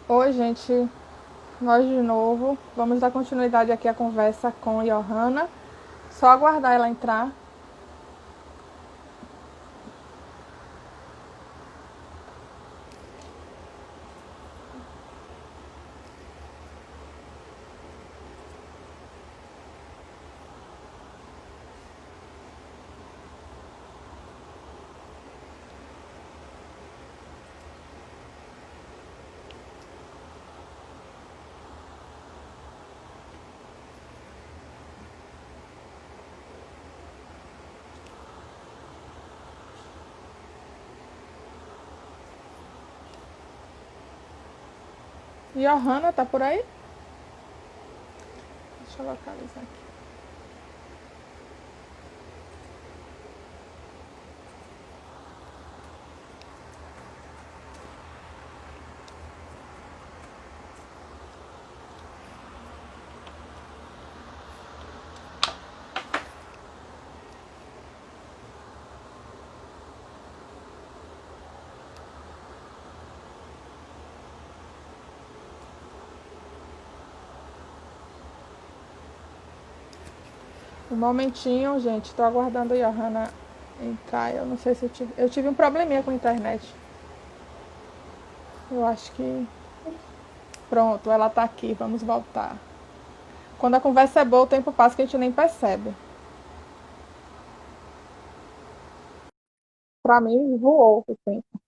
Oi, gente, nós de novo. Vamos dar continuidade aqui à conversa com Johanna. Só aguardar ela entrar. Johanna, tá por aí? Deixa eu localizar aqui. Um momentinho, gente. Tô aguardando a Johanna entrar. Eu não sei se eu tive um probleminha com a internet. Eu acho que. Pronto, ela tá aqui. Vamos voltar. Quando a conversa é boa, o tempo passa que a gente nem percebe. Pra mim, voou o tempo.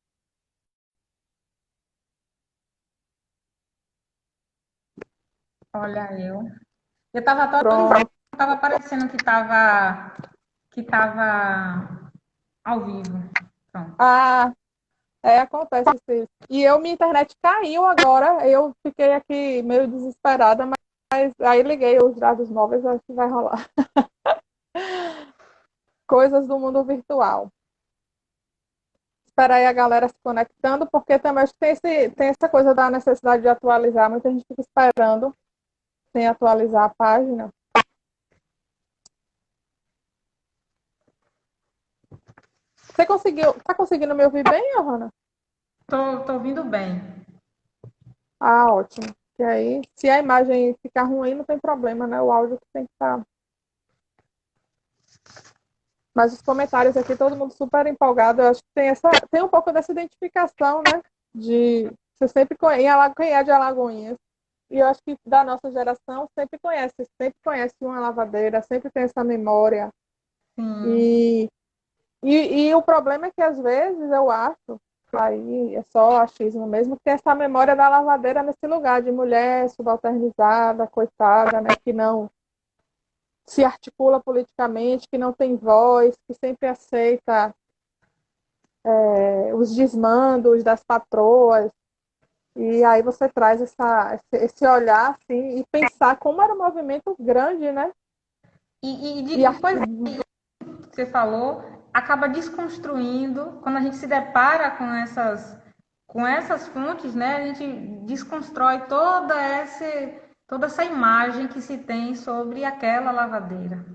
Olha, eu tava atualizando, Pronto. tava parecendo que tava ao vivo. Pronto. Ah, acontece isso. E minha internet caiu agora. Eu fiquei aqui meio desesperada, mas aí liguei os dados móveis, acho que vai rolar. Coisas do mundo virtual. Espera aí a galera se conectando, porque também acho que tem essa coisa da necessidade de atualizar. Muita gente fica esperando sem atualizar a página. Tá conseguindo me ouvir bem, Johanna? Tô ouvindo bem. Ah, ótimo. E aí, se a imagem ficar ruim, não tem problema, né? O áudio que tem que estar. Mas os comentários aqui, todo mundo super empolgado. Eu acho que tem um pouco dessa identificação, né? De você sempre conhece, quem é de Alagoinhas. E eu acho que da nossa geração sempre conhece uma lavadeira, sempre tem essa memória. Sim. E, e o problema é que às vezes eu acho, aí é só achismo mesmo, que tem essa memória da lavadeira nesse lugar de mulher subalternizada, coitada, né? Que não se articula politicamente, que não tem voz, que sempre aceita os desmandos das patroas. E aí você traz esse olhar assim, e pensar como era um movimento grande, né? E Pois é, que você falou, acaba desconstruindo, quando a gente se depara com essas fontes, né, a gente desconstrói toda essa imagem que se tem sobre aquela lavadeira.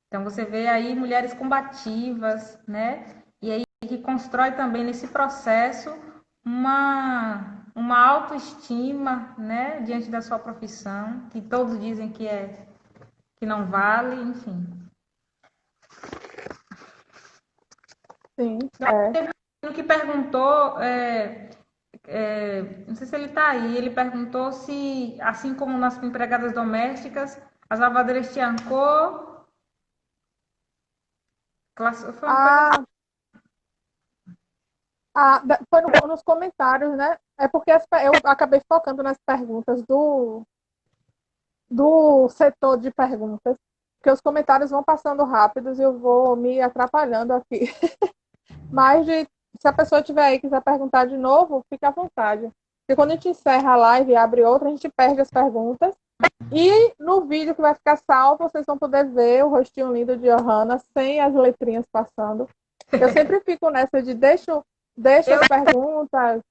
Então você vê aí mulheres combativas, né? E aí que constrói também nesse processo uma autoestima, né, diante da sua profissão, que todos dizem que não vale, enfim. sim, O que perguntou, não sei se ele está aí, ele perguntou se, assim como nas empregadas domésticas, as lavadeiras tinham cor, foi uma coisa assim. a, foi nos comentários, né? É porque eu acabei focando nas perguntas do setor de perguntas, porque os comentários vão passando rápidos e eu vou me atrapalhando aqui. Mas se a pessoa tiver aí e quiser perguntar de novo, fique à vontade. Porque quando a gente encerra a live e abre outra, a gente perde as perguntas. E no vídeo que vai ficar salvo, vocês vão poder ver o rostinho lindo de Johanna sem as letrinhas passando. Eu sempre fico nessa de deixo Eu, as perguntas,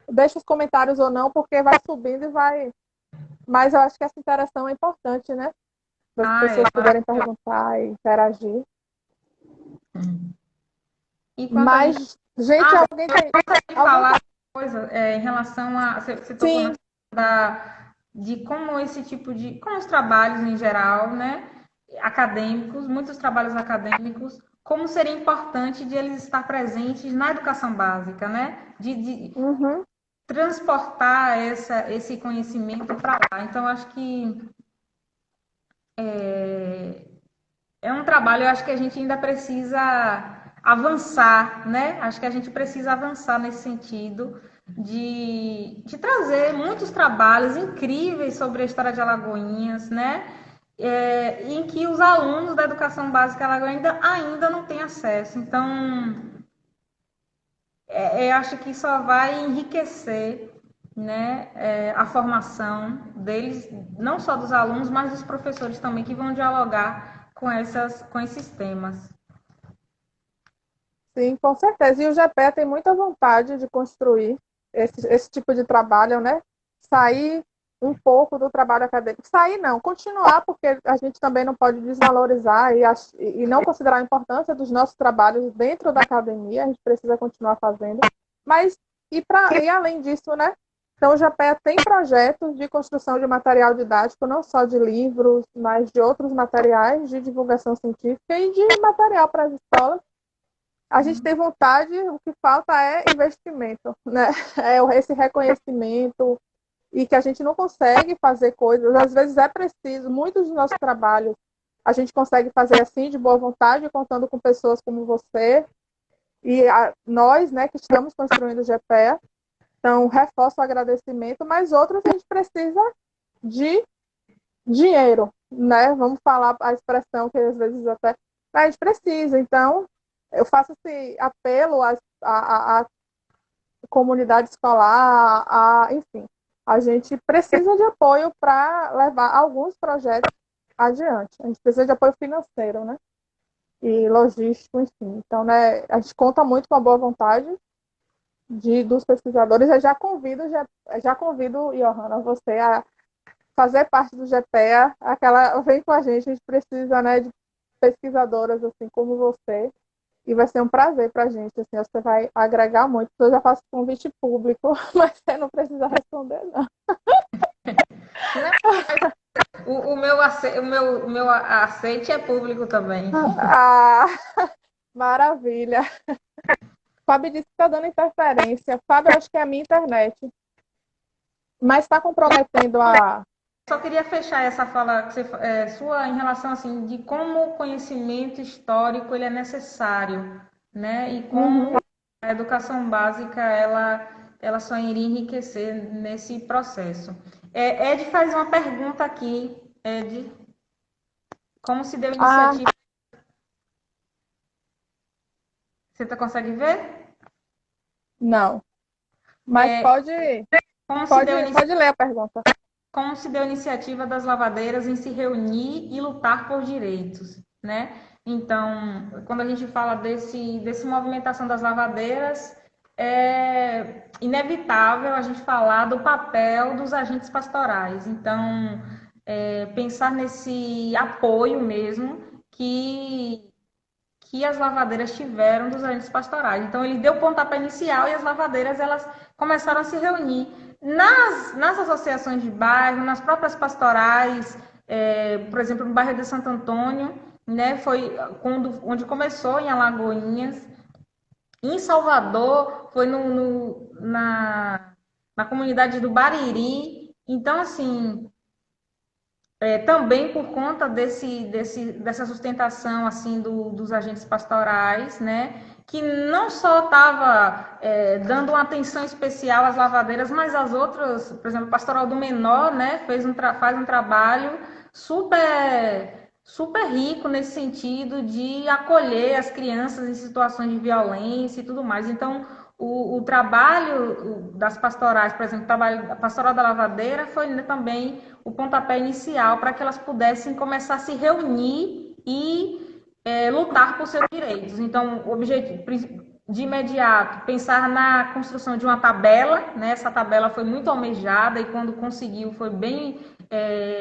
deixo os comentários ou não, porque vai subindo e vai. Mas eu acho que essa interação é importante, né? Para as eu pessoas acho. poderem perguntar e interagir. Enquanto a gente Mas, gente, alguém tem. consegue Alguém falar, tem. coisa em relação a. Você tocou na Sim, de como esse tipo de. Como os trabalhos em geral, né? Acadêmicos, muitos trabalhos acadêmicos, como seria importante de eles estar presentes na educação básica, né? De uhum, transportar esse conhecimento para lá. Então, acho que é um trabalho, eu acho que a gente ainda precisa avançar, né? Acho que a gente precisa avançar nesse sentido de trazer muitos trabalhos incríveis sobre a história de Alagoinhas, né? Em que os alunos da educação básica alagoana ainda não têm acesso. Então, eu acho que só vai enriquecer, né, a formação deles, não só dos alunos, mas dos professores também, que vão dialogar com esses temas. sim, com certeza. E o GPE tem muita vontade de construir esse tipo de trabalho, né? Sair um pouco do trabalho acadêmico. Sair não, continuar, porque a gente também não pode desvalorizar e não considerar a importância dos nossos trabalhos dentro da academia, a gente precisa continuar fazendo. Mas, e além disso, né? Então, o GPE tem projetos de construção de material didático, não só de livros, mas de outros materiais de divulgação científica e de material para as escolas. A gente tem vontade, o que falta é investimento, né? É esse reconhecimento e que a gente não consegue fazer coisas. Às vezes é preciso, muitos dos nossos trabalhos a gente consegue fazer assim, de boa vontade, contando com pessoas como você e nós, né, que estamos construindo o GPE. Então, reforço o agradecimento, mas outros a gente precisa de dinheiro, né? Vamos falar a expressão que às vezes até a gente precisa. Então, eu faço esse apelo à comunidade escolar, enfim, a gente precisa de apoio para levar alguns projetos adiante. A gente precisa de apoio financeiro, né? E logístico, enfim. Então, né, a gente conta muito com a boa vontade dos pesquisadores. Eu já convido, Johanna, você a fazer parte do GPEA, vem com a gente precisa, né, de pesquisadoras assim como você, e vai ser um prazer para a gente, assim, você vai agregar muito. Eu já faço convite público, mas você não precisa responder, não. O meu aceite é público também. Ah, maravilha. Fábio disse que está dando interferência. Fábio, acho que é a minha internet, mas está comprometendo a... Só queria fechar essa fala que sua em relação assim de como o conhecimento histórico ele é necessário, né? E como Uhum. a educação básica ela só iria enriquecer nesse processo. Ed faz uma pergunta aqui, Ed, como se deu Ah, iniciativa? Você consegue ver? não. Mas É, pode, como se deu pode, pode ler a pergunta. como se deu a iniciativa das lavadeiras em se reunir e lutar por direitos, né? Então, quando a gente fala desse movimentação das lavadeiras, é inevitável a gente falar do papel dos agentes pastorais. Então, pensar nesse apoio mesmo que as lavadeiras tiveram dos agentes pastorais. Então, ele deu o pontapé inicial e as lavadeiras elas começaram a se reunir nas associações de bairro, nas próprias pastorais, por exemplo, no bairro de Santo Antônio, né, foi onde começou em Alagoinhas. Em Salvador, foi na comunidade do Bariri. Então, assim, também por conta dessa sustentação assim dos agentes pastorais, né, que não só estava dando uma atenção especial às lavadeiras, mas às outras, por exemplo, a Pastoral do Menor, né, faz um trabalho super rico nesse sentido de acolher as crianças em situações de violência e tudo mais. Então, o trabalho das pastorais, por exemplo, o trabalho da Pastoral da Lavadeira foi também o pontapé inicial para que elas pudessem começar a se reunir e lutar por seus direitos. Então, o objetivo de imediato, pensar na construção de uma tabela, né? Essa tabela foi muito almejada e quando conseguiu foi bem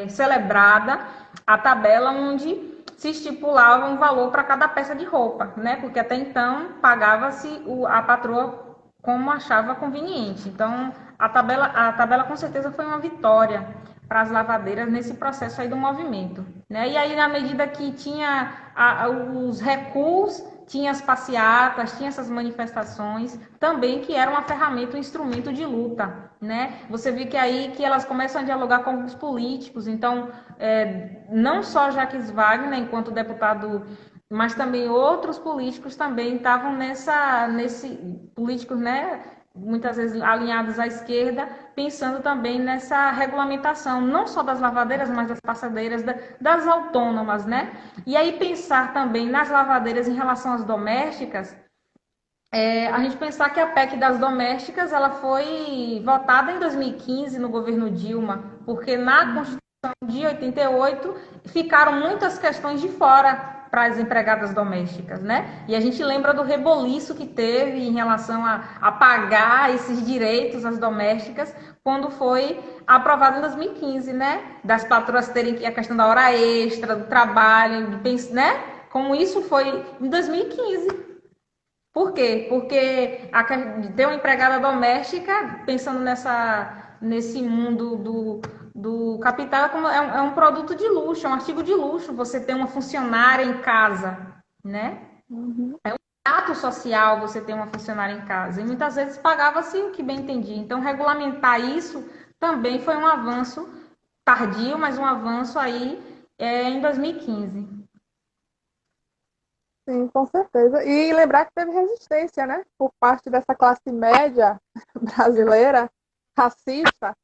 celebrada, a tabela onde se estipulava um valor para cada peça de roupa, né? Porque até então pagava-se a patroa como achava conveniente. Então, a tabela com certeza foi uma vitória para as lavadeiras nesse processo aí do movimento, né? E aí, na medida que tinha os recuos, tinha as passeatas, tinha essas manifestações, também que era uma ferramenta, um instrumento de luta, né? Você vê que aí que elas começam a dialogar com os políticos, então, não só Jacques Wagner, enquanto deputado, mas também outros políticos também estavam políticos, né, muitas vezes alinhados à esquerda, pensando também nessa regulamentação, não só das lavadeiras, mas das passadeiras, das autônomas, né? E aí pensar também nas lavadeiras em relação às domésticas, a gente pensar que a PEC das domésticas ela foi votada em 2015 no governo Dilma, porque na Constituição de 88 ficaram muitas questões de fora para as empregadas domésticas, né? E a gente lembra do reboliço que teve em relação a pagar esses direitos às domésticas quando foi aprovado em 2015, né? Das patroas terem a questão da hora extra, do trabalho, né? Como isso foi em 2015. Por quê? Porque ter uma empregada doméstica, pensando nesse mundo do capital, é um produto de luxo, é um artigo de luxo você ter uma funcionária em casa, né? Uhum. É um ato social você ter uma funcionária em casa. E muitas vezes pagava-se o que bem entendi. Então, regulamentar isso também foi um avanço tardio, mas um avanço aí em 2015. Sim, com certeza. E lembrar que teve resistência, né? Por parte dessa classe média brasileira, racista,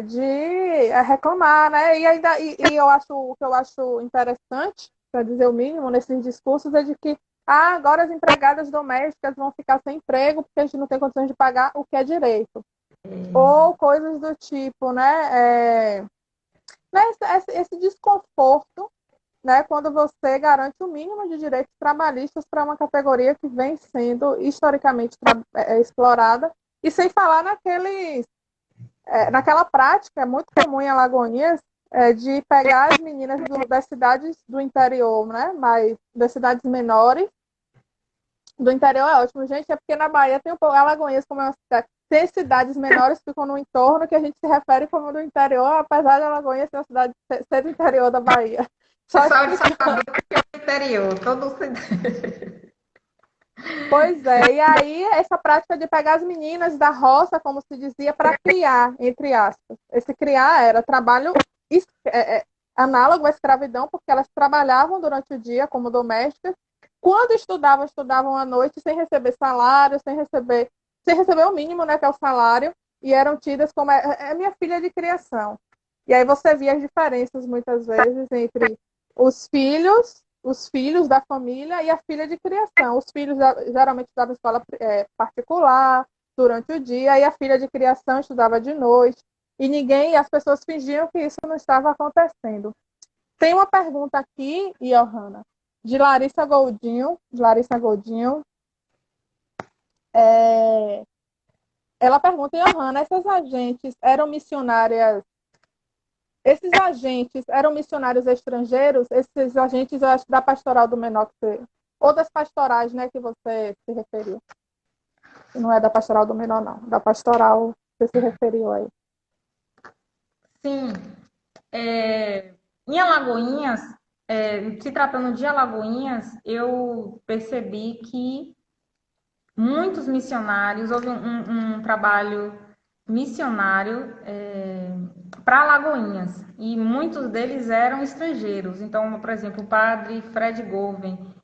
de reclamar, né? E eu acho o que eu acho interessante, para dizer o mínimo, nesses discursos é de que agora as empregadas domésticas vão ficar sem emprego porque a gente não tem condições de pagar o que é direito. Ou coisas do tipo, né, esse desconforto, né, quando você garante o mínimo de direitos trabalhistas para uma categoria que vem sendo historicamente explorada, e sem falar naquela prática muito comum em Alagoinhas, de pegar as meninas das cidades do interior, né, mas das cidades menores, do interior é ótimo, gente, é porque na Bahia tem um pouco, Alagoinhas como é uma cidade, tem cidades menores que ficam no entorno, que a gente se refere como do interior, apesar de Alagoinhas ser uma cidade ser do interior da Bahia. Só Pessoal de explicando. Salvador que é o interior, todo Pois é, e aí essa prática de pegar as meninas da roça, como se dizia, para criar, entre aspas. Esse criar era trabalho análogo à escravidão, porque elas trabalhavam durante o dia como domésticas. Quando estudavam, estudavam à noite sem receber salário, sem receber o mínimo, né, que é o salário, e eram tidas como minha filha de criação. E aí você via as diferenças muitas vezes entre os filhos da família e a filha de criação. Os filhos geralmente estudavam em escola particular durante o dia e a filha de criação estudava de noite. E as pessoas fingiam que isso não estava acontecendo. Tem uma pergunta aqui, Johanna, de Larissa Goldinho. Ela pergunta, Johanna, esses agentes eram missionários estrangeiros? Esses agentes, eu acho, da pastoral do menor ou das pastorais, né, que você se referiu. Não é da pastoral do menor, não. Da pastoral que você se referiu aí. Sim. Em Alagoinhas, se tratando de Alagoinhas, eu percebi que muitos missionários, houve um trabalho missionário para Alagoinhas, e muitos deles eram estrangeiros. Então, por exemplo, o padre Fred Goven,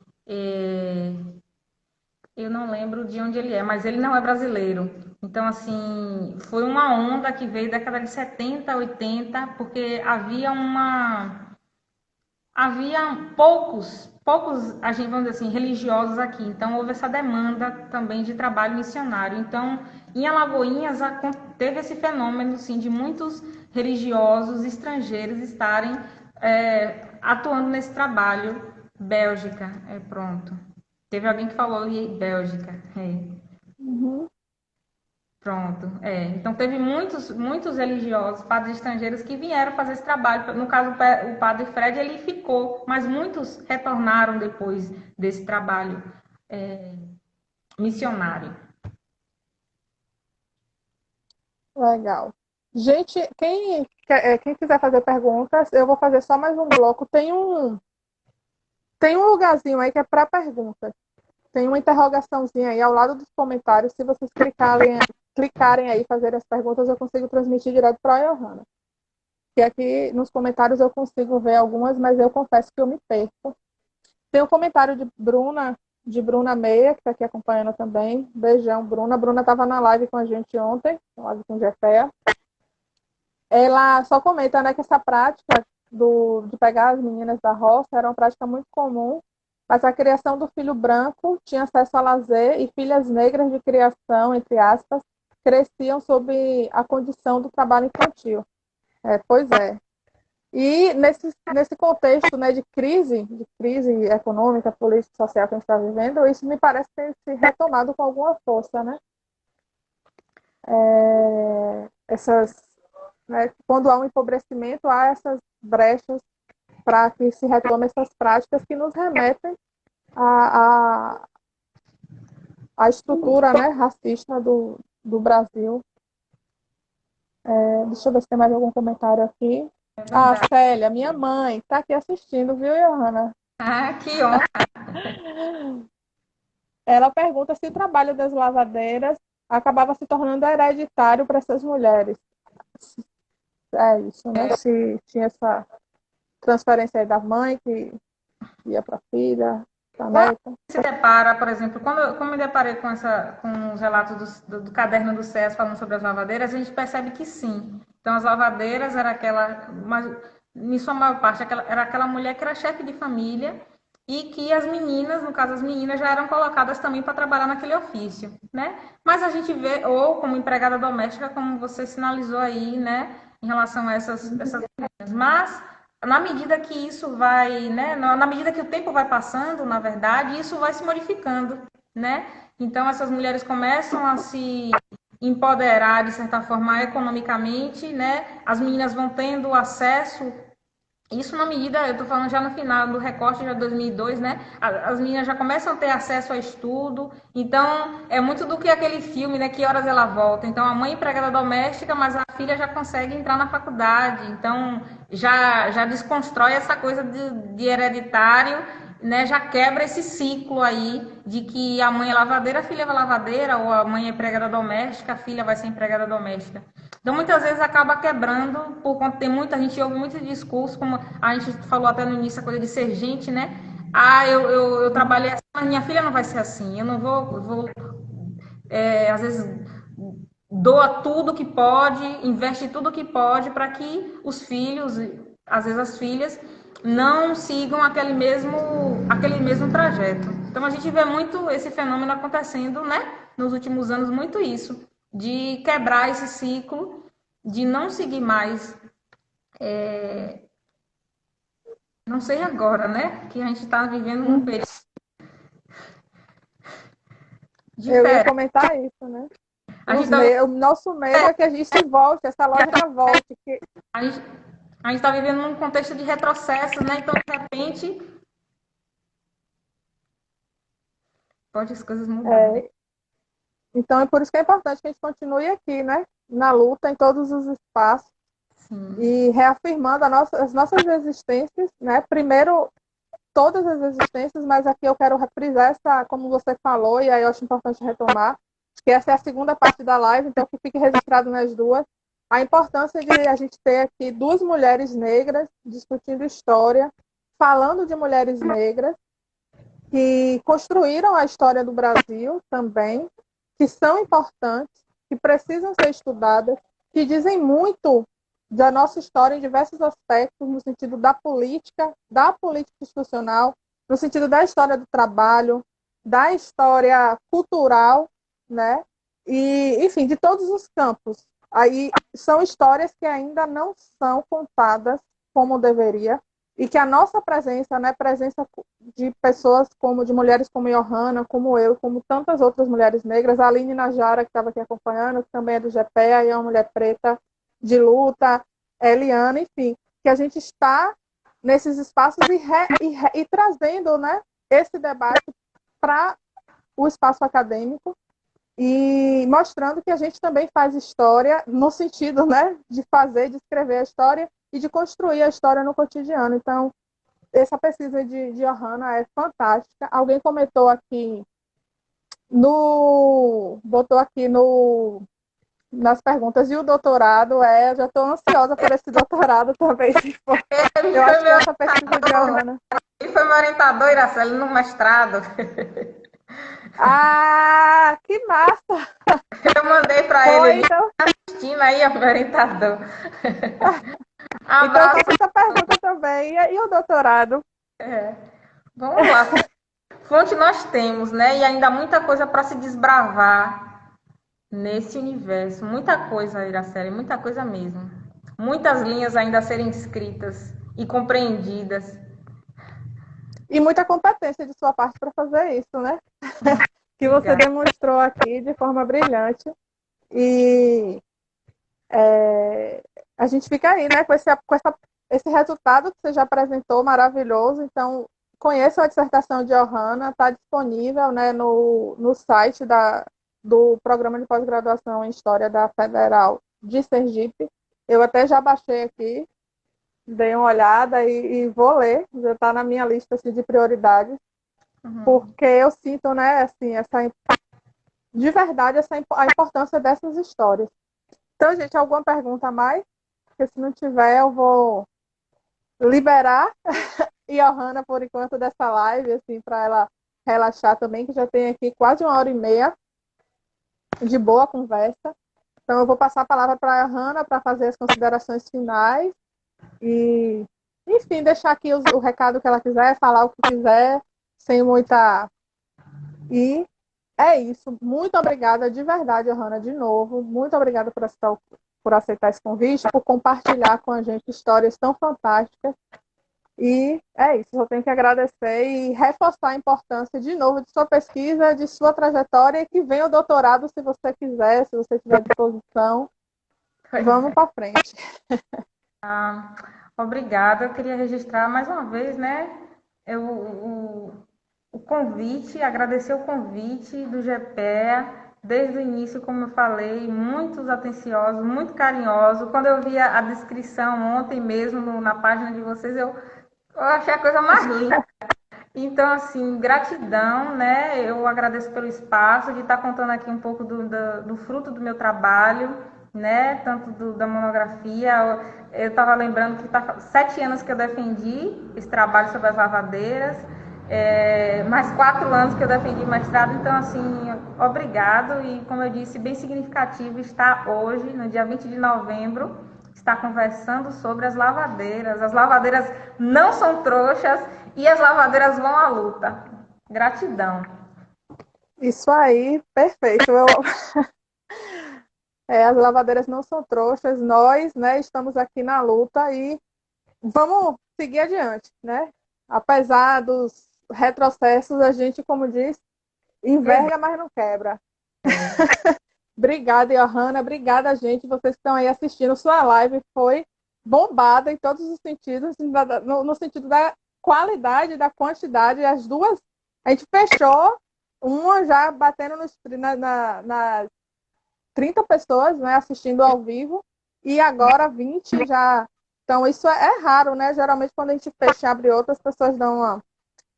eu não lembro de onde ele é, mas ele não é brasileiro. Então, assim, foi uma onda que veio da década de 70, 80, porque havia poucos, a gente, vamos dizer assim, religiosos aqui. Então, houve essa demanda também de trabalho missionário. Então, em Alagoinhas, teve esse fenômeno, sim, de muitos religiosos estrangeiros estarem atuando nesse trabalho. Bélgica, pronto. Teve alguém que falou Bélgica. Uhum. Pronto. Então, teve muitos religiosos, padres estrangeiros, que vieram fazer esse trabalho. No caso, o padre Fred, ele ficou, mas muitos retornaram depois desse trabalho missionário. Legal. Gente, quem quiser fazer perguntas, eu vou fazer só mais um bloco. Tem um lugarzinho aí que é para perguntas. Tem uma interrogaçãozinha aí ao lado dos comentários. Se vocês clicarem aí e fazerem as perguntas, eu consigo transmitir direto para a Johanna. Que aqui nos comentários eu consigo ver algumas, mas eu confesso que eu me perco. Tem um comentário de Bruna Meia, que está aqui acompanhando também. Beijão, Bruna. A Bruna estava na live com a gente ontem, na live com o Jefé. Ela só comenta, né, que essa prática de pegar as meninas da roça era uma prática muito comum, mas a criação do filho branco tinha acesso a lazer e filhas negras de criação, entre aspas, cresciam sob a condição do trabalho infantil. Pois é. E nesse contexto, né, de crise econômica, política, social que a gente está vivendo, isso me parece ter se retomado com alguma força, né? Né, quando há um empobrecimento, há essas brechas para que se retome essas práticas que nos remetem à estrutura, né, racista do Brasil. Deixa eu ver se tem mais algum comentário aqui. Célia, minha mãe, está aqui assistindo, viu, Johanna? Que honra! Ela pergunta se o trabalho das lavadeiras acabava se tornando hereditário para essas mulheres. É isso, né? Se tinha essa transferência aí da mãe que ia para a filha, para a neta. Se depara, por exemplo, quando eu me deparei com os relatos do caderno do SES falando sobre as lavadeiras, a gente percebe que sim. Então, as lavadeiras era aquela, mas, em sua maior parte, era aquela mulher que era chefe de família e que as meninas, no caso as meninas, já eram colocadas também para trabalhar naquele ofício, né? Mas a gente vê, ou como empregada doméstica, como você sinalizou aí, né, em relação a essas meninas. Mas na medida que isso vai, né, na medida que o tempo vai passando, na verdade, isso vai se modificando, né? Então essas mulheres começam a se empoderar de certa forma economicamente, né? As meninas vão tendo acesso. Isso na medida, eu estou falando já no final do recorte, já de 2002, né? As meninas já começam a ter acesso a estudo. Então, é muito do que aquele filme, né? Que horas ela volta. Então, a mãe é empregada doméstica, mas a filha já consegue entrar na faculdade. Então, já desconstrói essa coisa de hereditário, né? Já quebra esse ciclo aí de que a mãe é lavadeira, a filha é lavadeira, ou a mãe é empregada doméstica, a filha vai ser empregada doméstica. Então, muitas vezes acaba quebrando, por conta tem muita gente ouve muito discurso, como a gente falou até no início, a coisa de ser gente, né? Eu trabalhei assim, mas minha filha não vai ser assim. Eu não vou às vezes, doa tudo que pode, investe tudo que pode para que os filhos, às vezes as filhas, não sigam aquele mesmo trajeto. Então, a gente vê muito esse fenômeno acontecendo, né? Nos últimos anos, muito isso de quebrar esse ciclo, de não seguir mais. Não sei agora, né? Que a gente está vivendo um período Eu ia diferente. comentar isso, né? O nosso medo é que a gente volte, essa lógica volte. A gente está vivendo num contexto de retrocesso, né? Então, de repente, pode as coisas mudarem. Então, é por isso que é importante que a gente continue aqui, né? Na luta, em todos os espaços. Sim. E reafirmando as nossas existências, né? Primeiro, todas as existências, mas aqui eu quero reprisar essa, como você falou, e aí eu acho importante retomar, que essa é a segunda parte da live, então que fique registrado nas duas, a importância de a gente ter aqui duas mulheres negras discutindo história, falando de mulheres negras, que construíram a história do Brasil também, que são importantes, que precisam ser estudadas, que dizem muito da nossa história em diversos aspectos, no sentido da política institucional, no sentido da história do trabalho, da história cultural, né? E, enfim, de todos os campos. Aí são histórias que ainda não são contadas como deveria, e que a nossa presença, né, presença de pessoas de mulheres como Johanna, como eu, como tantas outras mulheres negras, a Aline Najara, que estava aqui acompanhando, que também é do GPEA, e é uma mulher preta de luta, Eliana, enfim, que a gente está nesses espaços e trazendo, né, esse debate para o espaço acadêmico, e mostrando que a gente também faz história no sentido, né, de fazer, de escrever a história e de construir a história no cotidiano. Então, essa pesquisa de Ohana é fantástica. Alguém comentou aqui botou aqui nas perguntas, e o doutorado já estou ansiosa por esse doutorado também, se for. Ele Eu foi acho que meu, essa pesquisa de Ohana. ele foi meu orientador, Iraceli, no mestrado. Ah, que massa! Eu mandei para Foi, ele, então. assistindo aí, ó, meu orientador. Então eu Abraço. faço essa pergunta também. E o doutorado? É. Vamos lá. Fonte nós temos, né? E ainda muita coisa para se desbravar nesse universo. Muita coisa, Iraceli, muita coisa mesmo. Muitas linhas ainda a serem escritas e compreendidas. E muita competência de sua parte para fazer isso, né? Que você Obrigada. demonstrou aqui de forma brilhante. E a gente fica aí, né, esse resultado que você já apresentou, maravilhoso. Então, conheça a dissertação de Ohana, está disponível, né, no site do Programa de Pós-Graduação em História da Federal de Sergipe. Eu até já baixei aqui, dei uma olhada e vou ler, já está na minha lista assim, de prioridades, porque eu sinto, né, assim, de verdade, a importância dessas histórias. Então, gente, alguma pergunta a mais? Porque se não tiver, eu vou liberar e a Hanna por enquanto dessa live, assim, para ela relaxar também, que já tem aqui quase 1h30 de boa conversa. Então, eu vou passar a palavra para a Hanna para fazer as considerações finais e, enfim, deixar aqui o recado que ela quiser, falar o que quiser, sem muita. E é isso. Muito obrigada de verdade, Hanna, de novo. Muito obrigada por aceitar esse convite, por compartilhar com a gente histórias tão fantásticas. E é isso, eu tenho que agradecer e reforçar a importância de novo de sua pesquisa, de sua trajetória e que venha o doutorado se você quiser, se você tiver disposição. Vamos para frente. Ah, obrigada. Eu queria registrar mais uma vez, né, o convite, agradecer o convite do GPEA. Desde o início, como eu falei, muitos atenciosos, muito carinhosos. Quando eu vi a descrição ontem mesmo na página de vocês, eu achei a coisa mais linda. Então, assim, gratidão, né? Eu agradeço pelo espaço de estar contando aqui um pouco do fruto do meu trabalho, né? Tanto da monografia. Eu estava lembrando que tá 7 anos que eu defendi esse trabalho sobre as lavadeiras, mais 4 anos que eu defendi mestrado. Então, assim, obrigado. E, como eu disse, bem significativo estar hoje, no dia 20 de novembro, está conversando sobre as lavadeiras. As lavadeiras não são trouxas e as lavadeiras vão à luta. Gratidão. Isso aí, perfeito. As lavadeiras não são trouxas, nós, né, estamos aqui na luta e vamos seguir adiante, né? Apesar dos retrocessos, a gente, como diz, enverga, mas não quebra. Obrigada, Johanna. Obrigada, gente. Vocês que estão aí assistindo. Sua live foi bombada em todos os sentidos, no sentido da qualidade, da quantidade. As duas, a gente fechou, uma já batendo nas 30 pessoas, né, assistindo ao vivo, e agora 20 já. Então, isso é raro, né? Geralmente, quando a gente fecha e abre outras, as pessoas dão uma.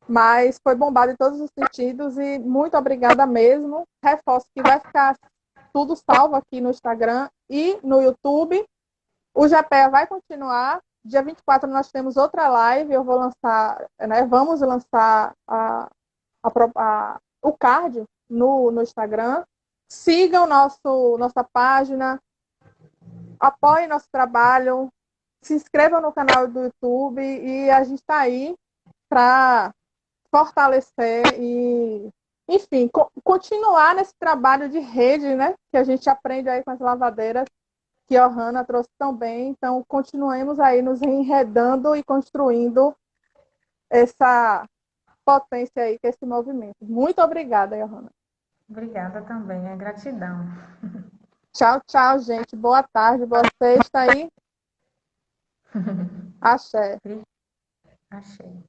Mas foi bombado em todos os sentidos e muito obrigada mesmo. Reforço que vai ficar tudo salvo aqui no Instagram e no YouTube. O GPEA vai continuar. Dia 24 nós temos outra live. Eu vou lançar, né? Vamos lançar o card no Instagram. Sigam nossa página, apoiem nosso trabalho, se inscrevam no canal do YouTube e a gente está aí para fortalecer e, enfim, continuar nesse trabalho de rede, né? Que a gente aprende aí com as lavadeiras, que a Ohana trouxe tão bem. Então, continuemos aí nos enredando e construindo essa potência aí, que é esse movimento. Muito obrigada, Ohana. Obrigada também, é gratidão. Tchau, tchau, gente. Boa tarde, boa sexta aí. Axé. Achei.